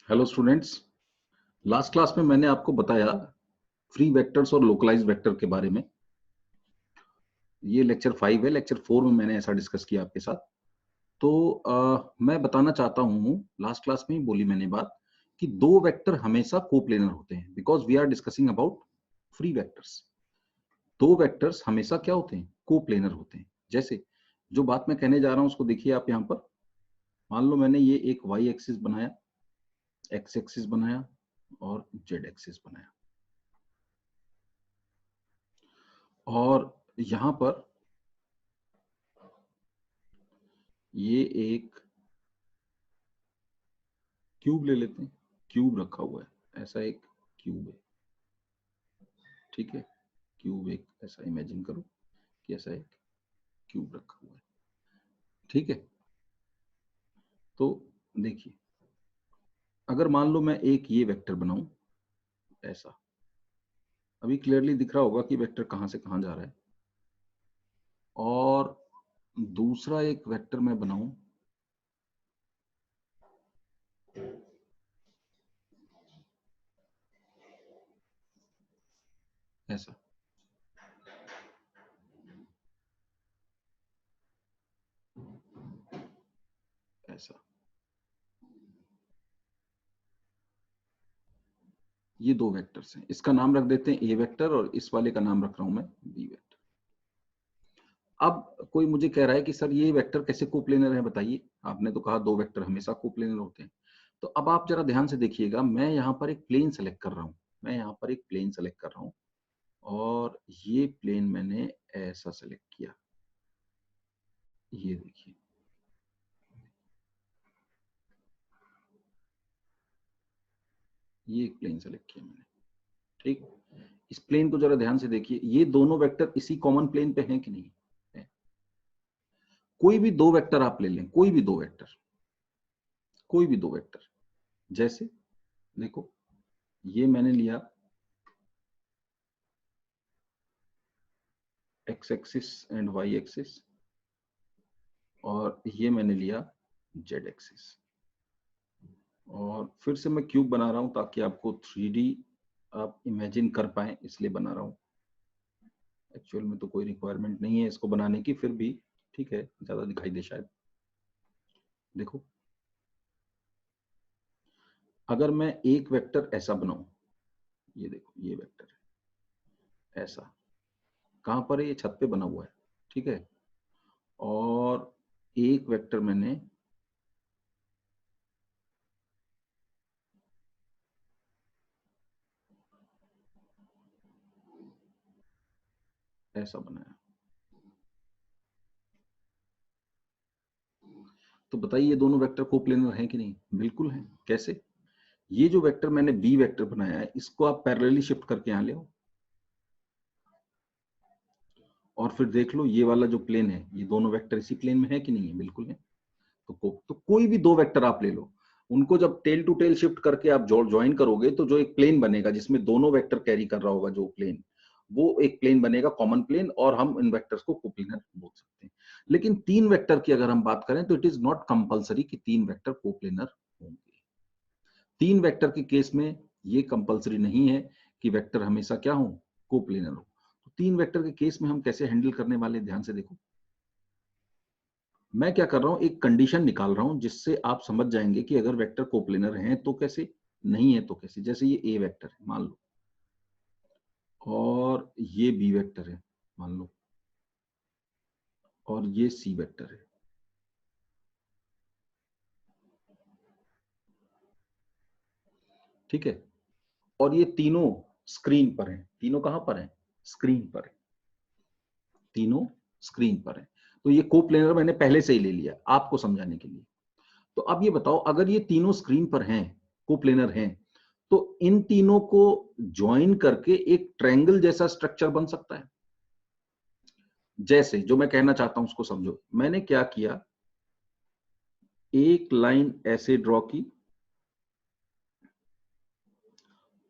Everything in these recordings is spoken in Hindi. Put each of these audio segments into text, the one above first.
Hello students. लास्ट क्लास में मैंने आपको बताया फ्री वेक्टर्स और लोकलाइज्ड वेक्टर के बारे में। ये लेक्चर 5 है। लेक्चर 4 में मैंने ऐसा डिस्कस किया आपके साथ। तो मैं बताना चाहता हूँ, लास्ट क्लास में ही बोली मैंने बात कि दो वेक्टर हमेशा कोप्लेनर होते हैं, because we are discussing about free vectors. दो वेक्टर्स हमेशा क्या होते हैं? कोप्लेनर होते हैं। जैसे जो बात मैं कहने जा रहा हूं उसको देखिए आप यहाँ पर। मान लो मैंने ये एक वाई एक्सिस बनाया, एक्स एक्सिस बनाया और जेड एक्सिस बनाया, और यहां पर ये एक क्यूब ले लेते हैं। क्यूब रखा हुआ है, ऐसा एक क्यूब है, ठीक है। क्यूब एक ऐसा इमेजिन करो कि ऐसा एक क्यूब रखा हुआ है, ठीक है। तो देखिए, अगर मान लो मैं एक ये वेक्टर बनाऊं ऐसा, अभी क्लियरली दिख रहा होगा कि वेक्टर कहां से कहां जा रहा है। और दूसरा एक वेक्टर मैं बनाऊं ऐसा, ऐसा। ये दो वेक्टर्स हैं, इसका नाम रख देते हैं ए वेक्टर और इस वाले का नाम रख रहा हूं मैं बी वेक्टर। अब कोई मुझे कह रहा है कि सर ये वेक्टर कैसे कोप्लेनर है, बताइए। आपने तो कहा दो वेक्टर हमेशा कोप्लेनर होते हैं। तो अब आप जरा ध्यान से देखिएगा, मैं यहाँ पर एक प्लेन सेलेक्ट कर रहा हूँ। मैं यहाँ पर एक प्लेन सेलेक्ट कर रहा हूँ और ये प्लेन मैंने ऐसा सेलेक्ट किया। ये देखिए, ये एक प्लेन सेलेक्ट किया मैंने, ठीक। इस प्लेन को जरा ध्यान से देखिए, ये दोनों वेक्टर इसी कॉमन प्लेन पे हैं कि नहीं है? कोई भी दो वेक्टर आप ले लें, कोई भी दो वेक्टर, कोई भी दो वेक्टर। जैसे देखो, ये मैंने लिया X axis and Y axis, और ये मैंने लिया जेड एक्सिस। और फिर से मैं क्यूब बना रहा हूं ताकि आपको 3D आप इमेजिन कर पाए, इसलिए बना रहा हूं। एक्चुअल में तो कोई रिक्वायरमेंट नहीं है इसको बनाने की, फिर भी ठीक है, ज्यादा दिखाई दे शायद। देखो, अगर मैं एक वेक्टर ऐसा बनाऊं, ये देखो ये वेक्टर है ऐसा, कहां पर है? ये छत पे बना हुआ है, ठीक है। और एक वेक्टर मैंने ऐसा बनाया। तो बताइए ये दोनों वेक्टर कोप्लेनर हैं कि नहीं? बिल्कुल हैं। कैसे? ये जो वेक्टर मैंने बी वेक्टर बनाया है, इसको आप पैरेलली शिफ्ट करके यहां ले आओ, और फिर देख लो ये वाला जो प्लेन है, ये दोनों वेक्टर इसी प्लेन में है कि नहीं है? बिल्कुल है। तो कोई भी दो वेक्टर आप ले लो, उनको जब टेल टू टेल शिफ्ट करके आप ज्वाइन करोगे तो जो एक प्लेन बनेगा जिसमें दोनों वेक्टर कैरी कर रहा होगा जो प्लेन, वो एक प्लेन बनेगा, कॉमन प्लेन, और हम इन वेक्टर्स को कोप्लेनर बोल सकते हैं। लेकिन तीन वेक्टर की अगर हम बात करें तो इट इज नॉट कंपलसरी कि तीन वेक्टर कोप्लेनर होंगे। तीन वेक्टर के केस में ये कंपलसरी नहीं है कि वेक्टर हमेशा क्या हो? कोप्लेनर हो। तो तीन वेक्टर के केस में हम कैसे हैंडल करने वाले, ध्यान से देखो। मैं क्या कर रहा हूं, एक कंडीशन निकाल रहा हूं जिससे आप समझ जाएंगे कि अगर वेक्टर कोप्लेनर हैं तो कैसे, नहीं है तो कैसे। जैसे ये ए वेक्टर है मान लो, और ये बी वेक्टर है मान लो, और ये सी वेक्टर है, ठीक है। और ये तीनों स्क्रीन पर हैं। तीनों कहां पर हैं? स्क्रीन पर है। तीनों स्क्रीन पर है। तो ये कोप्लेनर मैंने पहले से ही ले लिया आपको समझाने के लिए। तो अब ये बताओ, अगर ये तीनों स्क्रीन पर हैं, कोप्लेनर हैं, तो इन तीनों को ज्वाइन करके एक ट्रायंगल जैसा स्ट्रक्चर बन सकता है। जैसे जो मैं कहना चाहता हूं उसको समझो। मैंने क्या किया, एक लाइन ऐसे ड्रॉ की,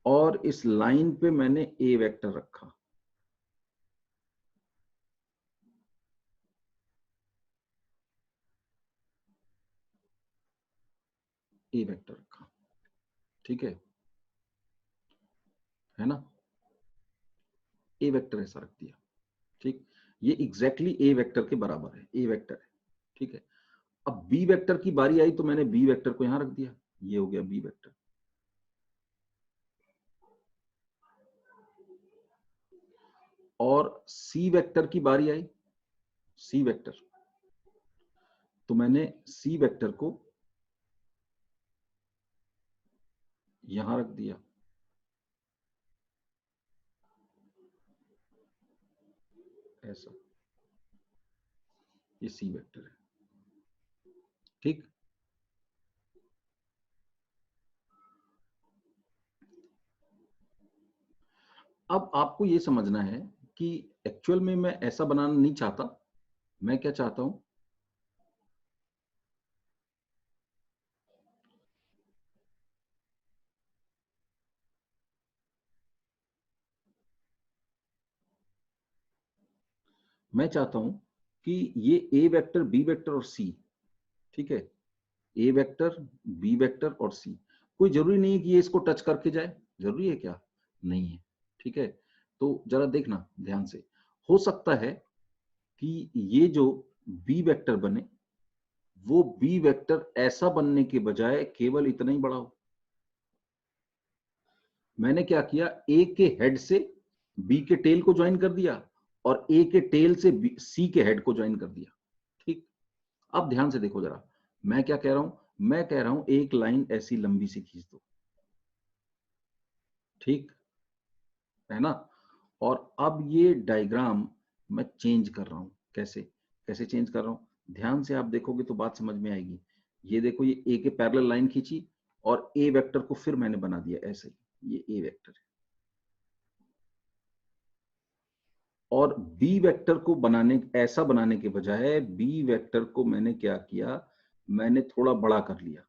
और इस लाइन पे मैंने ए वेक्टर रखा, ए वेक्टर रखा, ठीक है ना, ए वेक्टर ऐसा रख दिया, ठीक, ये एग्जैक्टली ए वेक्टर के बराबर है, ए वेक्टर है, ठीक है। अब बी वेक्टर की बारी आई तो मैंने बी वेक्टर को यहां रख दिया, ये हो गया बी वेक्टर। और सी वेक्टर की बारी आई, सी वेक्टर, तो मैंने सी वेक्टर को यहां रख दिया, ऐसा, ये सी वेक्टर है, ठीक। अब आपको ये समझना है कि एक्चुअल में मैं ऐसा बनाना नहीं चाहता, मैं क्या चाहता हूं, मैं चाहता हूं कि ये ए वेक्टर, बी वेक्टर और सी, ठीक है, ए वेक्टर, बी वेक्टर और सी, कोई जरूरी नहीं है कि ये इसको टच करके जाए, जरूरी है क्या, नहीं है, ठीक है। तो जरा देखना ध्यान से, हो सकता है कि ये जो बी वेक्टर बने, वो बी वेक्टर ऐसा बनने के बजाय केवल इतना ही बड़ा हो। मैंने क्या किया, ए के हेड से बी के टेल को ज्वाइन कर दिया और ए के टेल से सी के हेड को ज्वाइन कर दिया, ठीक। अब ध्यान से देखो जरा, मैं क्या कह रहा हूं, मैं कह रहा हूं एक लाइन ऐसी लंबी सी खींच दो, ठीक है ना। और अब ये डायग्राम मैं चेंज कर रहा हूं, कैसे, कैसे चेंज कर रहा हूं, ध्यान से आप देखोगे तो बात समझ में आएगी। ये देखो, ये ए के पैरेलल लाइन खींची और ए वेक्टर को फिर मैंने बना दिया ऐसे ही, ये ए वेक्टर है। और बी वेक्टर को बनाने, ऐसा बनाने के बजाय बी वेक्टर को मैंने क्या किया, मैंने थोड़ा बड़ा कर लिया।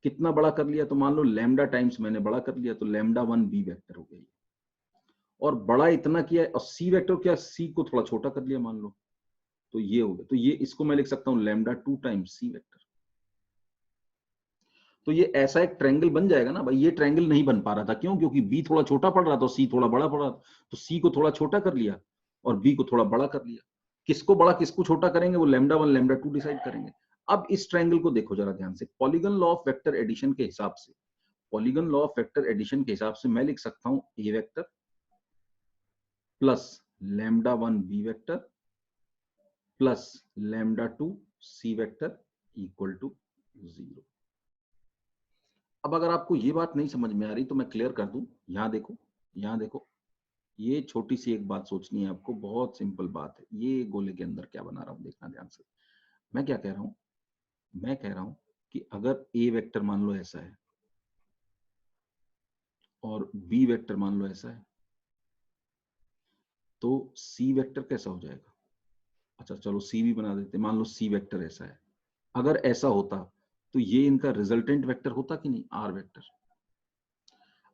कितना बड़ा कर लिया, तो मान लो लैम्डा टाइम्स मैंने बड़ा कर लिया, तो लैम्डा 1 बी वेक्टर हो गया। और बड़ा इतना किया, और सी वेक्टर क्या, सी को थोड़ा छोटा कर लिया मान लो, तो ये हो गया। तो ये इसको मैं लिख सकता हूं लैम्डा 2 टाइम्स सी वेक्टर। तो ये ऐसा एक ट्रायंगल बन जाएगा ना भाई। ये ट्रायंगल नहीं बन पा रहा था, क्यों, क्योंकि बी थोड़ा छोटा पड़ रहा था, सी थोड़ा बड़ा पड़ रहा था। तो सी को थोड़ा छोटा कर लिया और बी को थोड़ा बड़ा कर लिया। किसको बड़ा किसको छोटा करेंगे, वो लैम्डा 1 लैम्डा 2 डिसाइड करेंगे। अब इस ट्रायंगल को देखो जरा ध्यान से, polygon law of vector addition के हिसाब से, polygon law of vector addition के हिसाब से मैं लिख सकता हूं A vector plus lambda 1 B vector plus lambda 2 C vector equal to 0। अब अगर आपको ये बात नहीं समझ में आ रही तो मैं क्लियर कर दूं, यहां देखो, यहां देखो, ये छोटी सी एक बात सोचनी है आपको, बहुत सिंपल बात है। ये गोले के अंदर क्या बना रहा हूं, देखना ध्यान से। मैं क्या कह रहा हूं, मैं कह रहा हूं कि अगर ए वेक्टर मान लो ऐसा है और बी वेक्टर मान लो ऐसा है, तो सी वेक्टर कैसा हो जाएगा। अच्छा चलो सी भी बना देते, मान लो सी वेक्टर ऐसा है। अगर ऐसा होता तो ये इनका रिजल्टेंट वेक्टर होता कि नहीं, आर वेक्टर।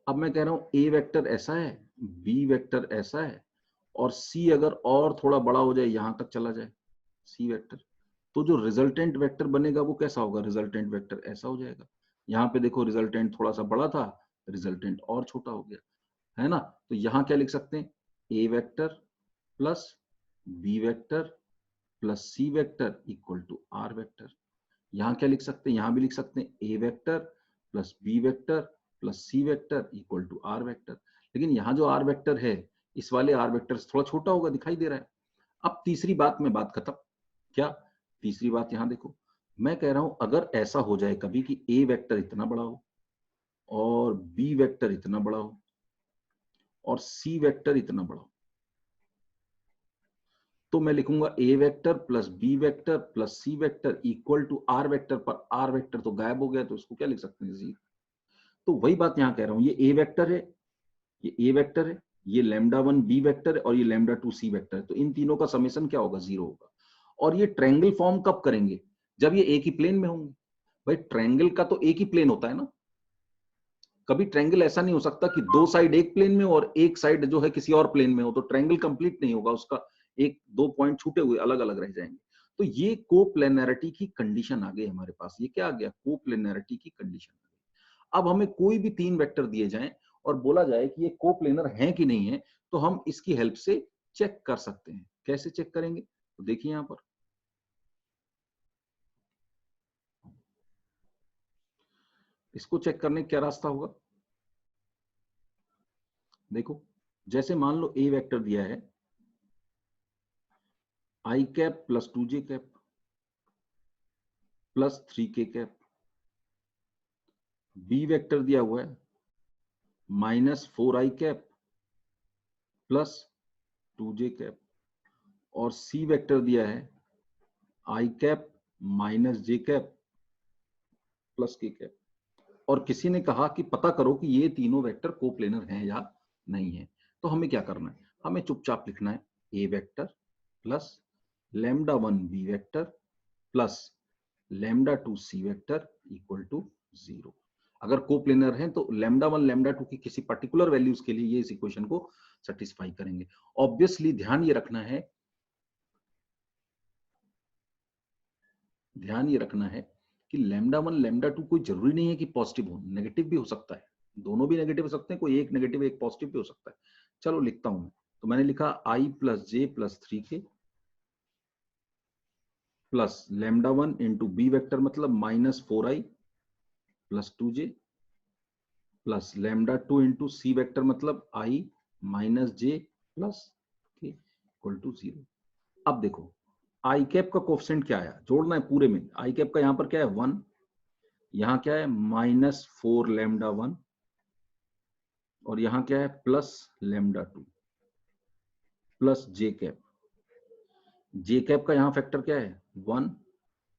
अब मैं कह रहा हूं ए वेक्टर ऐसा है, बी वेक्टर ऐसा है, और सी अगर और थोड़ा बड़ा हो जाए, यहां तक चला जाए सी वेक्टर, तो जो रिजल्टेंट वेक्टर बनेगा वो कैसा होगा, रिजल्टेंट वेक्टर ऐसा हो जाएगा। यहाँ पे देखो रिजल्टेंट थोड़ा सा बड़ा था, रिजल्टेंट और छोटा हो गया, है ना। तो यहाँ क्या लिख सकते हैं, A vector plus B vector plus C vector equal to R vector. यहाँ क्या लिख सकते हैं, यहाँ भी लिख सकते हैं A vector plus B vector plus C vector equal to R vector. लेकिन यहाँ जो आर वेक्टर है, इस वाले आर वेक्टर से थोड़ा छोटा होगा, दिखाई दे रहा है। अब तीसरी बात में बात खत्म, क्या, तीसरी बात यहाँ देखो, मैं कह रहा हूं अगर ऐसा हो जाए कभी कि ए वेक्टर इतना बड़ा हो और बी वेक्टर इतना बड़ा हो और सी वेक्टर इतना बड़ा हो, तो मैं लिखूंगा A vector plus B vector plus C vector equal to R vector, पर आर वेक्टर तो गायब हो गया, तो इसको क्या लिख सकते हैं, जी। तो वही बात यहां कह रहा हूं, ये ए वेक्टर है, ये ए वेक्टर है, ये लैम्डा 1 बी वेक्टर है और ये लैम्डा 2 सी वेक्टर है, तो इन तीनों का समेशन क्या होगा, 0 होगा। और ये ट्रायंगल फॉर्म कब करेंगे, जब ये एक ही प्लेन में होंगे। भाई ट्रायंगल का तो एक ही प्लेन होता है ना, कभी ट्रायंगल ऐसा नहीं हो सकता कि दो साइड एक प्लेन में और एक साइड जो है किसी और प्लेन में हो, तो ट्रायंगल कंप्लीट नहीं होगा, उसका एक दो पॉइंट छूटे हुए अलग अलग रह जाएंगे। तो ये कोप्लेनैरिटी की कंडीशन आ गई हमारे पास, ये क्या आ गया, कोप्लेनैरिटी की कंडीशन। अब हमें कोई भी 3 वेक्टर दिए जाएं और बोला जाए कि ये कोप्लेनर हैं कि नहीं है, तो हम इसकी हेल्प से चेक कर सकते हैं। कैसे चेक करेंगे? तो देखिए यहां पर इसको चेक करने का क्या रास्ता होगा? देखो, जैसे मान लो ए वेक्टर दिया है I cap plus 2j cap plus 3k cap, B vector दिया हुआ है -4i cap plus 2j cap, और सी वेक्टर दिया है I cap -j cap plus k cap. और किसी ने कहा कि पता करो कि ये तीनों वेक्टर कोप्लेनर हैं या नहीं है। तो हमें क्या करना है? हमें चुपचाप लिखना है A vector plus λ1 B vector plus λ2 C vector equal to 0। अगर कोप्लेनर हैं तो λ1 λ2 की किसी पर्टिकुलर वैल्यूज के लिए ये इस इक्वेशन को सेटिस्फाई करेंगे। ऑब्वियसली ध्यान ये रखना है कि λ1 λ2 कोई जरूरी नहीं है कि पॉजिटिव हो, नेगेटिव भी हो सकता है, दोनों भी नेगेटिव हो सकते हैं, कोई एक नेगेटिव एक पॉजिटिव भी हो सकता है। चलो लिखता हूं मैं, तो मैंने लिखा i plus j plus 3k plus λ1 into B vector मतलब -4i plus 2j plus λ2 into C vector मतलब i minus j plus k equal to 0। अब देखो आई कैप का कोफिशिएंट क्या आया, जोड़ना है पूरे में। आई कैप का यहाँ पर क्या है 1, यहाँ क्या है -4 λ1 और यहाँ क्या है प्लस λ2 प्लस j कैप। जे कैप का यहाँ फैक्टर क्या है 1,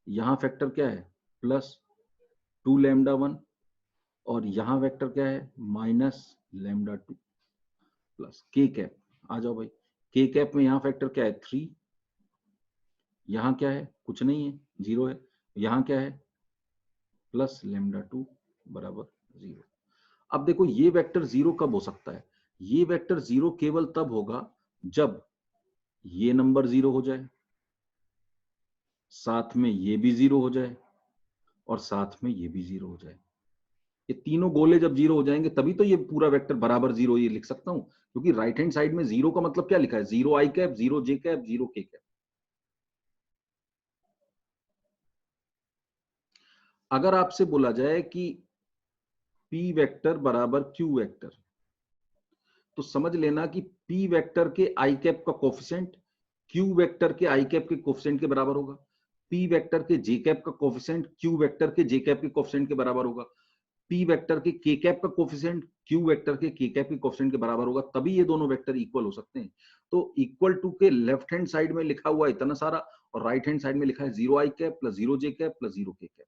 यहाँ फैक्टर क्या है प्लस 2 λ1 और यहाँ वेक्टर क्या है -λ2 प्लस k कैप। आ जाओ भाई, k कैप में यहाँ फैक्टर क्या है 3, यहाँ क्या है कुछ नहीं है 0 है, यहाँ क्या है प्लस λ2 बराबर 0। अब देखो ये वेक्टर 0 कब हो सकता है? ये वेक्टर 0 केवल तब होगा जब ये नंबर 0 हो जाए, साथ में ये भी 0 हो जाए और साथ में ये भी 0 हो जाए। ये तीनों गोले जब 0 हो जाएंगे तभी तो ये पूरा वेक्टर बराबर 0 ये लिख सकता हूं, क्योंकि राइट हैंड साइड में 0 का मतलब क्या लिखा है 0 आई कैप 0 जे कैप 0 के कैप। अगर आपसे बोला जाए कि p वेक्टर बराबर q वेक्टर, तो समझ लेना कि p वेक्टर के आई कैप का कोफिशिएंट q वेक्टर के आई कैप के कोफिशिएंट के बराबर होगा, p वेक्टर के j कैप का कोफिशिएंट q वेक्टर के j कैप के कोफिशिएंट के बराबर होगा, p वेक्टर के k कैप का कोफिशिएंट q वेक्टर के k कैप के कोफिशिएंट के बराबर होगा, तभी ये दोनों वेक्टर इक्वल हो सकते हैं। तो इक्वल टू के लेफ्ट हैंड साइड में लिखा हुआ इतना सारा और राइट हैंड साइड में लिखा है 0 आई कैप प्लस 0 जे कैप प्लस 0 के कैप।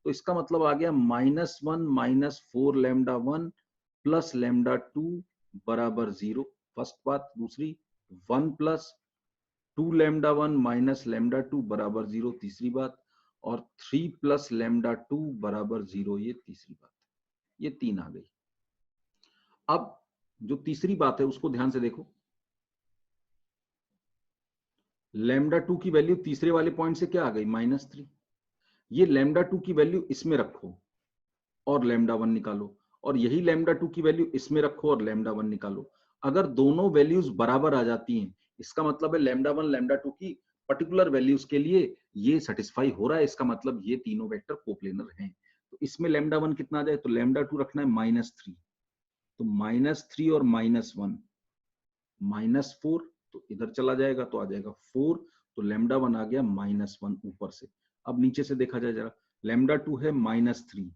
तो इसका मतलब आ गया -1 -4 λ1 प्लस λ2 बराबर 0, फर्स्ट बात। दूसरी 1 प्लस 2 λ1 माइनस λ2 बराबर 0, तीसरी बात। और 3 प्लस λ2 बराबर 0, ये तीसरी बात। ये 3 आ गई। अब जो तीसरी बात है उसको ध्यान से देखो, λ2 की वैल्यू तीसरे वाले पॉइंट से क्या आ गई -3। ये λ2 की वैल्यू इसमें रखो और λ1 निकालो, और यही λ2 की वैल्यू इसमें रखो और λ1 निकालो। अगर दोनों वैल्यूज बराबर आ जाती हैं, इसका मतलब है λ1 λ2 की पर्टिकुलर वैल्यूज के लिए ये सेटिस्फाई हो रहा है, इसका मतलब ये तीनों वेक्टर कोप्लेनर हैं। तो इसमें λ1 कितना आ जाए, तो λ2 रखना है -3, तो -3 और -1 -4, तो इधर चला जाएगा तो आ जाएगा 4, तो λ1 आ गया -1 ऊपर से। अब नीचे से देखा जाए जरा, λ2 है -3,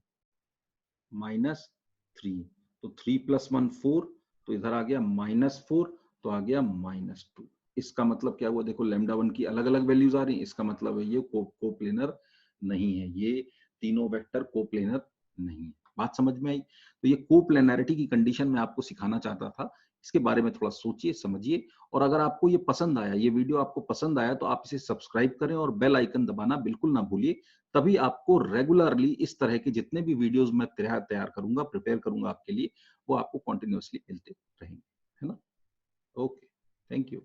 तो 3 प्लस 1 4, तो इधर आ गया -4, तो आ गया -2। इसका मतलब क्या हुआ, देखो λ1 की अलग अलग वैल्यूज आ रही हैं, इसका मतलब है ये कोप्लेनर नहीं है, ये तीनों वेक्टर कोप्लेनर नहीं है। बात समझ में आई? तो ये कोप्लेनैरिटी की कंडीशन मैं आपको सिखाना चाहता था, इसके बारे में थोड़ा सोचिए समझिए। और अगर आपको ये पसंद आया, ये वीडियो आपको पसंद आया, तो आप इसे सब्सक्राइब करें और बेल आइकन दबाना बिल्कुल ना भूलिए। तभी आपको रेगुलरली इस तरह के जितने भी वीडियोस मैं तैयार करूंगा, प्रिपेयर करूंगा आपके लिए, वो आपको कंटिन्यूअसली मिलते रहेंगे, है ना? Okay, thank you.